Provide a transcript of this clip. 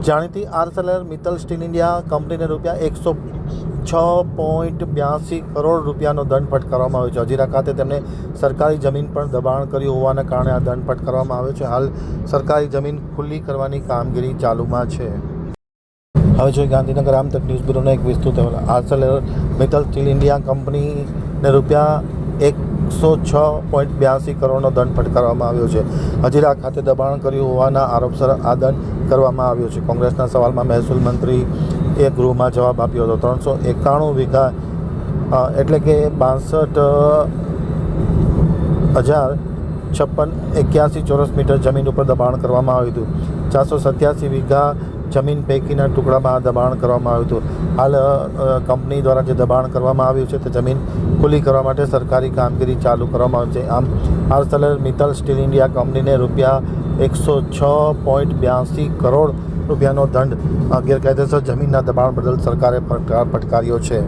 જાણીતી Arcelor Mittal steel India કંપનીને ₹106.82 કરોડ રૂપિયાનો દંડ ફટકારવામાં આવ્યો છે. હજીરા ખાતે તેમણે સરકારી જમીન પર દબાણ કર્યું હોવાના કારણે આ દંડ ફટકારવામાં આવ્યો છે. હાલ સરકારી જમીન ખુલ્લી કરવાની કામગીરી ચાલુમાં છે. હવે જોઈએ ગાંધીનગર આમ તક ન્યૂઝ બ્યુરોનો એક વિસ્તૃત અહેવાલ. આર્સેલર મિત્તલ સ્ટીલ ઇન્ડિયા કંપનીને ₹106.82 કરોડનો દંડ ફટકારવામાં આવ્યો છે. હજીરા ખાતે દબાણ કર્યું હોવાના આરોપસર આ દંડ કરવામાં આવ્યો છે. કોંગ્રેસના સવાલમાં મહેસૂલ મંત્રી ગૃહમાં જવાબ આપ્યો હતો. 391 વીઘા એટલે કે 62,056.81 ચોરસ મીટર જમીન ઉપર દબાણ કરવામાં આવ્યું હતું. 487 વીઘા જમીન પૈકીના ટુકડામાં દબાણ કરવામાં આવ્યું હતું. હાલ કંપની દ્વારા જે દબાણ કરવામાં આવ્યું છે તે જમીન ખુલ્લી કરવા માટે સરકારી કામગીરી ચાલુ કરવામાં આવી છે. આમ આર્સેલર મિત્તલ સ્ટીલ ઇન્ડિયા કંપનીને ₹106.82 કરોડ રૂપિયાનો દંડ ગેરકાયદેસર જમીનના દબાણ બદલ સરકારે ફટકાર્યો છે.